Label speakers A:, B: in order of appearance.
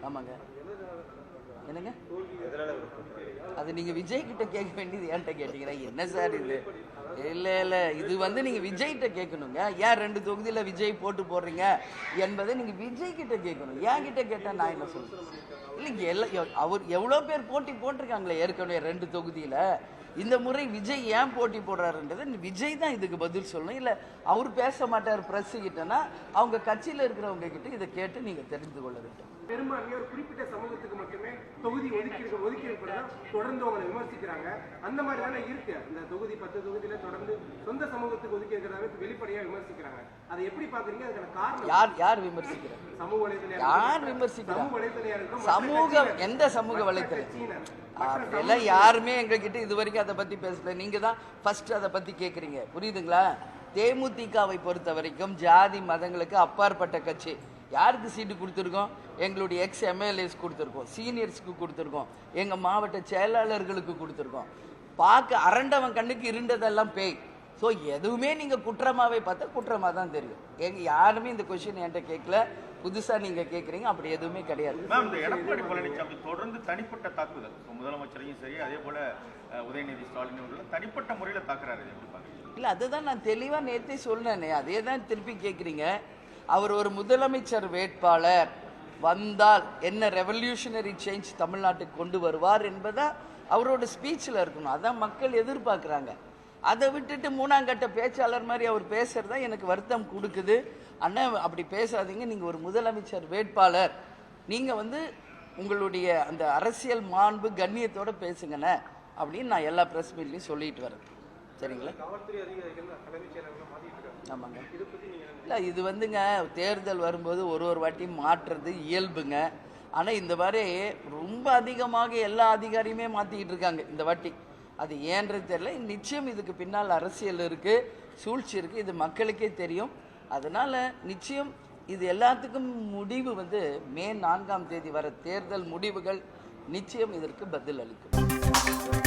A: ஆமாங்க. என்னங்க அது நீங்கள் விஜய் கிட்ட கேட்க வேண்டியது என்கிட்ட கேட்டீங்கன்னா என்ன சார் இது? இல்லை இது வந்து நீங்கள் விஜய்கிட்ட கேட்கணுங்க. ஏன் 2 தொகுதியில் விஜய் போடுறீங்க என்பதை நீங்கள் விஜய் கிட்ட கேட்கணும். ஏன் கிட்ட கேட்டால் நான் என்ன சொல்கிறேன்? இல்லைங்க, அவர் எவ்வளோ பேர் போட்டி போட்டிருக்காங்களே ஏற்கனவே 2 தொகுதியில். இந்த முறை விஜய் ஏன் போட்டி போடுறாருன்றது விஜய் தான் இதுக்கு பதில் சொல்லணும். இல்லை அவர் பேச மாட்டார் பிரஸ் கிட்டனா அவங்க கட்சியில் இருக்கிறவங்க கிட்ட இதை கேட்டு நீங்கள் தெரிந்து கொள்ள வேண்டும்.
B: பெரும்பான்மையாக ஒரு குறிப்பிட்ட சமூகத்துக்கு மட்டுமே தொகுதி ஒதுக்கீடு தொடர்ந்து அவங்களை விமர்சிக்கிறாங்க. அந்த மாதிரி தானே இருக்கு. இந்த தொகுதி 10 தொகுதியில தொடர்ந்து சொந்த சமூகத்துக்கு ஒதுக்கி இருக்கிறதாவே வெளிப்படையா விமர்சிக்கிறாங்க. அதை எப்படி பாக்குறீங்க? அதுக்கான காரணம்
A: யார் விமர்சிக்கிறாங்க?
B: சமூக வலைதளம்
A: யார் விமர்சிக்கிறாங்க? சமூகம் எந்த சமூக வலைதளம்? அதெல்லாம் யாருமே எங்ககிட்ட இது வரைக்கும் அதை பத்தி பேசல. நீங்க தான் ஃபர்ஸ்ட் அதை பத்தி கேட்குறீங்க. புரியுதுங்களா? தேமுதிகவை பொறுத்த வரைக்கும் ஜாதி மதங்களுக்கு அப்பாற்பட்ட கட்சி. யாருக்கு சீட்டு கொடுத்துருக்கோம்? எங்களுடைய எம்எல்ஏஸ் கொடுத்துருக்கோம், சீனியர்ஸ்க்கு கொடுத்துருக்கோம், எங்கள் மாவட்ட செயலாளர்களுக்கு கொடுத்துருக்கோம். பார்க்க அரண்டவன் கண்ணுக்கு இருண்டதெல்லாம் பேய். ஸோ எதுவுமே நீங்கள் குற்றமாகவே பார்த்தா குற்றமாக தான் தெரியும். யாருமே இந்த கொஸ்டின் என்கிட்ட கேட்கல, புதுசாக நீங்கள் கேட்குறீங்க. அப்படி எதுவுமே கிடையாது.
C: இந்த எடப்பாடி பழனிசாமி தொடர்ந்து தனிப்பட்ட தாக்குதல், முதலமைச்சரையும் சரி அதே போல உதயநிதி ஸ்டாலின் அவர்கள் தனிப்பட்ட முறையில் தாக்குறாரு. எப்படி பார்க்குறீங்க?
A: இல்லை, அதுதான் நான் தெளிவாக நேற்றே சொன்னேனே, அதே தான் திருப்பி கேட்குறீங்க. அவர் ஒரு முதலமைச்சர் வேட்பாளர் வந்தால் என்ன ரெவல்யூஷனரி சேஞ்ச் தமிழ்நாட்டுக்கு கொண்டு வருவார் என்பதா அவரோட ஸ்பீச்சில் இருக்கணும். அதான் மக்கள் எதிர்பார்க்குறாங்க. அதை விட்டுட்டு 3ஆம் கட்ட பேச்சாளர் மாதிரி அவர் பேசுறதா எனக்கு வருத்தம் கொடுக்குது. அண்ணன் அப்படி பேசாதீங்க. நீங்கள் ஒரு முதலமைச்சர் வேட்பாளர், நீங்கள் வந்து உங்களுடைய அந்த அரசியல் மாண்பு கண்ணியத்தோடு பேசுங்கண்ணே அப்படின்னு நான் எல்லா ப்ரெஸ் மீட்லையும் சொல்லிட்டு வரேன். சரிங்களா? ஆமாங்க. இல்லை, இது வந்துங்க தேர்தல் வரும்போது ஒரு வாட்டி மாற்றுறது இயல்புங்க. ஆனால் இந்த மாதிரி ரொம்ப அதிகமாக எல்லா அதிகாரியுமே மாற்றிக்கிட்டு இருக்காங்க இந்த வாட்டி. அது ஏன்றது தெரியல. நிச்சயம் இதுக்கு பின்னால் அரசியல் இருக்குது, சூழ்ச்சி இருக்குது. இது மக்களுக்கே தெரியும். அதனால் நிச்சயம் இது எல்லாத்துக்கும் முடிவு வந்து மே 4ஆம் தேதி வர தேர்தல் முடிவுகள் நிச்சயம் இதற்கு பதில் அளிக்கும்.